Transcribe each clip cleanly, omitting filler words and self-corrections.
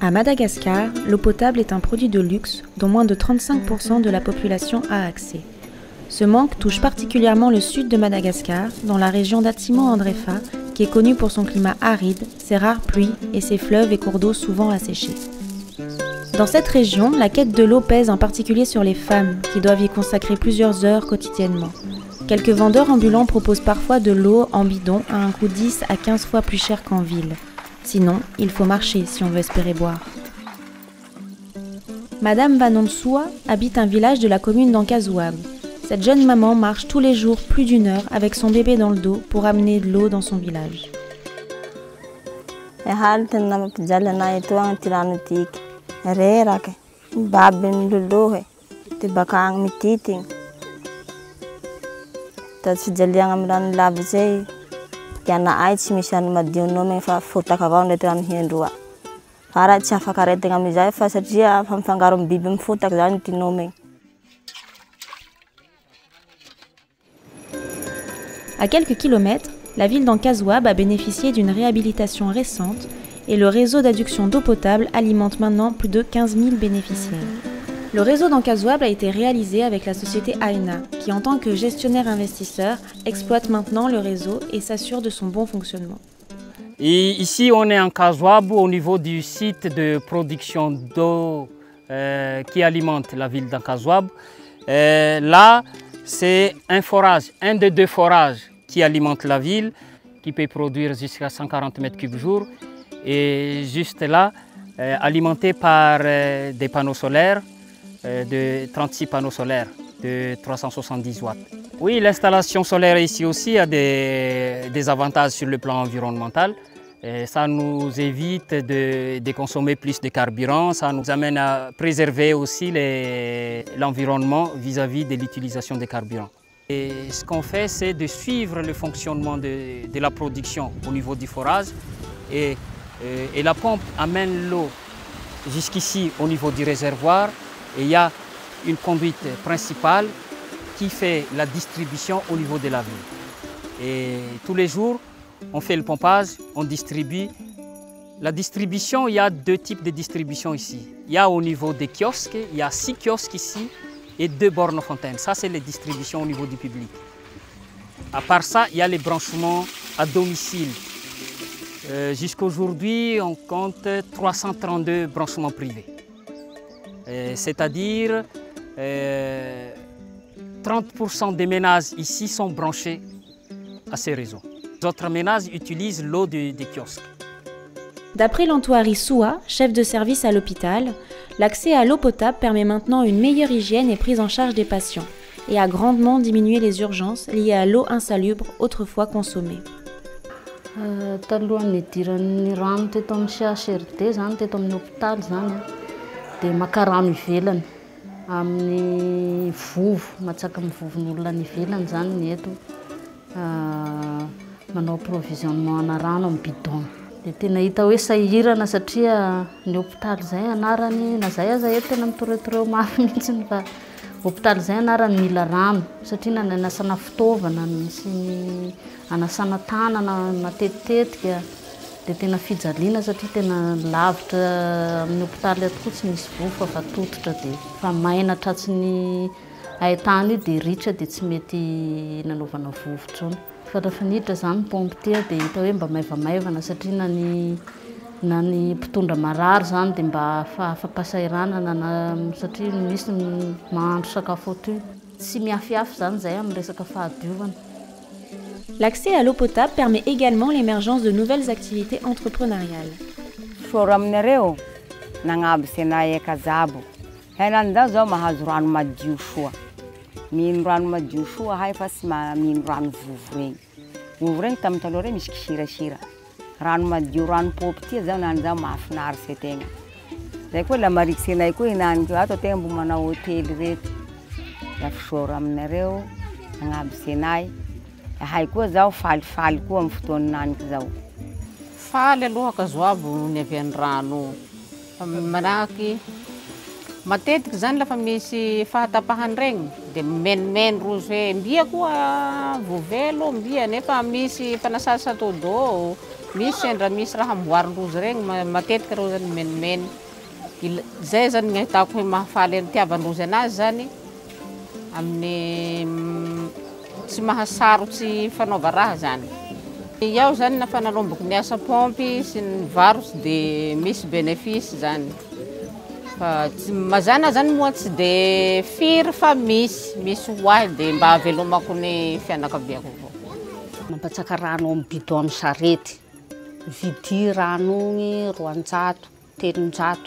À Madagascar, l'eau potable est un produit de luxe dont moins de 35% de la population a accès. Ce manque touche particulièrement le sud de Madagascar, dans la région d'Atsimo-Andrefa, qui est connue pour son climat aride, ses rares pluies et ses fleuves et cours d'eau souvent asséchés. Dans cette région, la quête de l'eau pèse en particulier sur les femmes, qui doivent y consacrer plusieurs heures quotidiennement. Quelques vendeurs ambulants proposent parfois de l'eau en bidon à un coût 10 à 15 fois plus cher qu'en ville. Sinon, il faut marcher si on veut espérer boire. Madame Vanonsua habite un village de la commune d'Ankazouab. Cette jeune maman marche tous les jours plus d'une heure avec son bébé dans le dos pour amener de l'eau dans son village. À quelques kilomètres, la ville d'Ankazouab a bénéficié d'une réhabilitation récente et le réseau d'adduction d'eau potable alimente maintenant plus de 15 000 bénéficiaires. Le réseau d'Ankazouab a été réalisé avec la société AENA, qui en tant que gestionnaire investisseur exploite maintenant le réseau et s'assure de son bon fonctionnement. Et ici, on est en Ankazouab au niveau du site de production d'eau qui alimente la ville d'Ankazouab. Là, c'est un forage, un des deux forages qui alimente la ville, qui peut produire jusqu'à 140 mètres cubes jour. Et juste là, alimenté par des panneaux solaires, de 36 panneaux solaires de 370 watts. Oui, l'installation solaire ici aussi a des avantages sur le plan environnemental. Et ça nous évite de consommer plus de carburant, ça nous amène à préserver aussi l'environnement vis-à-vis de l'utilisation des carburants. Et ce qu'on fait, c'est de suivre le fonctionnement de la production au niveau du forage et la pompe amène l'eau jusqu'ici au niveau du réservoir. Et il y a une conduite principale qui fait la distribution au niveau de la ville. Et tous les jours, on fait le pompage, on distribue. La distribution, il y a deux types de distribution ici. Il y a au niveau des kiosques, il y a 6 kiosques ici et 2 bornes fontaines. Ça, c'est les distributions au niveau du public. À part ça, il y a les branchements à domicile. Jusqu'à aujourd'hui, on compte 332 branchements privés. C'est-à-dire 30% des ménages ici sont branchés à ces réseaux. Les autres ménages utilisent l'eau des kiosques. D'après l'Antoari Soua, chef de service à l'hôpital, l'accès à l'eau potable permet maintenant une meilleure hygiène et prise en charge des patients et a grandement diminué les urgences liées à l'eau insalubre autrefois consommée. Dia maka rano ivelany amin'ny vovo, matsaka amin'ny vovon'olona any ivelany zany ny eto manao provisionnement ana rano amin'ny bidon. Dia tena hita hoe sahirana satria ny hôpitaly zay anarany na zay aza eto tena mitoretoreo mafy mihitsy fa hôpitaly zay anarany mila rano satria na nanasana fitaovana sy ny anasana tanana matetitetika. Dia tena fijaliana satria tena lavitra amin'ny hôpitaly atoko tsy misy vovo fa tototra dia fa maina tratsiny haitany io dia ritra dia tsy mety nanaovana vovo intsony. Fa rehefa niditra zany pompe tia dia hita hoe mba maivamaivana satria na ny mpitondra marary zany dia mba afa-pasahiranana satria misy mahandro sakafo ato io. Tsy miafiafy zany zay amin'ny resaka fahadiovana. L'accès à l'eau potable permet également l'émergence de nouvelles activités entrepreneuriales. Soro aminareo nagnabo senahy Ankazabo. Henan'izao zao mahazo rano madio soa. Mino rano madio soa hay fa tsy mino rano vovo regny. Vovo regny tamin'ny taloha regny misy kisirasira. Rano madio, rano popy tia zao nan'izao mahafinaritsy ategna. Zay koa la marikitsy anay koa hinaniko ato ategna mbo manao hôtely reto. Lafisoro aminareo agnaby senay. Hay koa zao falifaly koa amin'ny fotoananiko zao. Faly aloha kazoabo ny avy any rano. Manahaky matetiky zany lafa misy fahatapahany regny de menimeny rozy hoe mbia koa vovelo mbia nefa misy fanasasa todo, misy sendra misy raha amboarin-drozy regny matetiky reo zany menimeny. Zay zany ny ahitako hoe mahafaly tiavan-drozy anazy zany amin'ny tsy mahasarotsy fanaova raha zany. Iaho zany nafa nalomboko niasa pompy sy ny varotsy de misy bénéfice zany. Fa mazana zany moa tsy de firy fa misy hoahy de mba avelomako ny fianakaviako avao. Mampatsaka rano amin'ny bidon amin'ny sarety. Vidy rano igny 200, 300.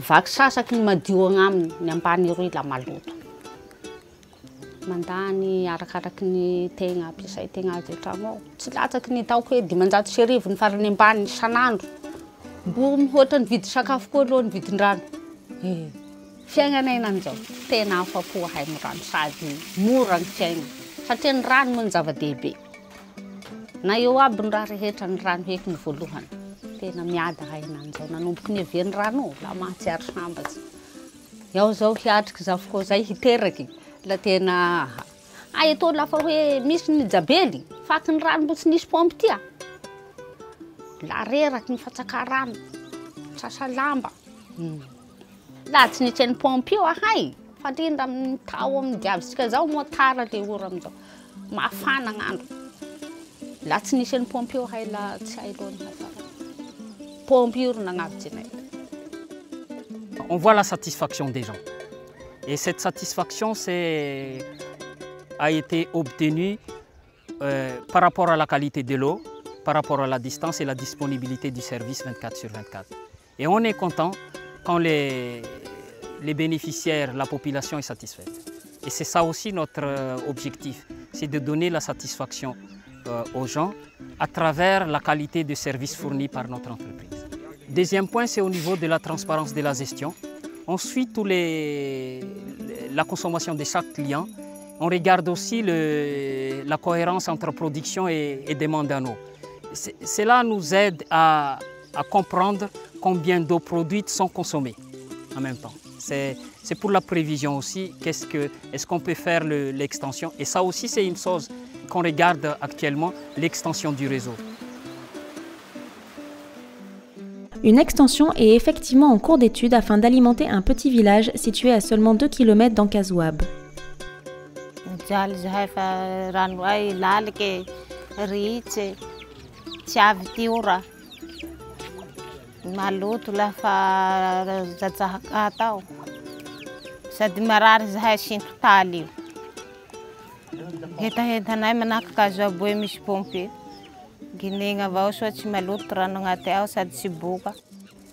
Vaky sasaky ny madio agnaminy, ny ambany roy la maloto. Mandany arakaraky ny tegna ampiasay tegna azy an-tragno ao. Tsy latsaky ny taoko hoe 500 sy 1000 ny farany ambany isan'andro. Mbo mihoatra ny vidy sakafo koa aloha ny vidin-drano. Fiaignanay nan'izao tena afa-po hay ny rano sady mora ny fiaigna. Satria ny rano moa ny zava-dehibe. Na eo aby ny raha rehetra ny rano heky ny voalohany. Tena miada hay nan'izao nanomboky ny avian'ny rano la mahatsiaro sambatsy. Iaho zao hiatriky zavoka zay hiteraky. La tena eto lafa hoe misy ny jabely faky ny rano mbo tsy nisy pompy tia. La reraky ny fatsaka rano, sasa lamba. La tsy nisy ny pompy io ahay, fa rindra amin'ny tao amin'ny diavitsika zao motara le ora amizao. Mafana gn'andro. La tsy nisy ny pompy io ahay la tsy hay loha ny hafara. Pompy io ro nagnaby tsenay. On voit la satisfaction des gens. Et cette satisfaction a été obtenue par rapport à la qualité de l'eau, par rapport à la distance et la disponibilité du service 24/24. Et on est content quand les bénéficiaires, la population est satisfaite. Et c'est ça aussi notre objectif, c'est de donner la satisfaction aux gens à travers la qualité de service fourni par notre entreprise. Deuxième point, c'est au niveau de la transparence de la gestion. On suit la consommation de chaque client. On regarde aussi la cohérence entre production et demande en eau. Cela nous aide à comprendre combien d'eau produite sont consommées en même temps. C'est pour la prévision aussi, est-ce qu'on peut faire l'extension. Et ça aussi, c'est une chose qu'on regarde actuellement, l'extension du réseau. Une extension est effectivement en cours d'étude afin d'alimenter un petit village situé à seulement 2 km d'Ankazouab.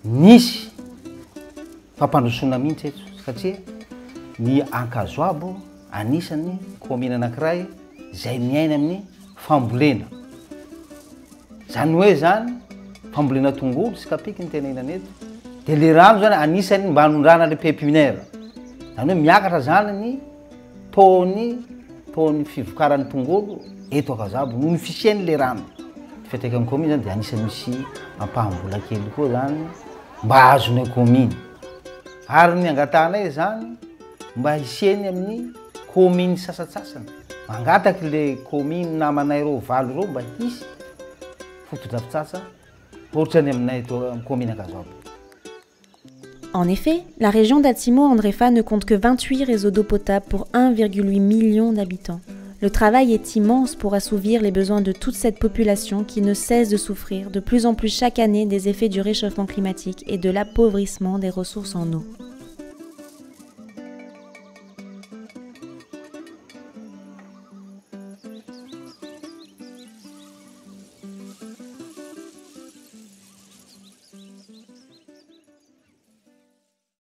Nisy fampandrosoana mihitsy eto satria ny Ankazouab anisany commune anankiray izay miaina amin'ny fambolena. Zany hoe zany fambolena tongolo sy kapiky ny tenenana eto. De le rano zany anisany mba hanondrana le pépinière. Zany hoe miakatra zany ny taony fivokaran'ny tongolo eto Ankazouab noho ny fisiany le rano. Fiantraikan'ny commune zany de anisany misy ampahambola kely koa zany mba azony commune. Ary ny angatanay zany mba hisiany amin'ny commune sasatsasany. Mangataky le commune namanay reo valo reo mba hisy fotodrafitsasa ohatrany aminay commune Ankazouab. En effet, la région d'Atsimo-Andrefa ne compte que 28 réseaux d'eau potable pour 1,8 million d'habitants. Le travail est immense pour assouvir les besoins de toute cette population qui ne cesse de souffrir de plus en plus chaque année des effets du réchauffement climatique et de l'appauvrissement des ressources en eau.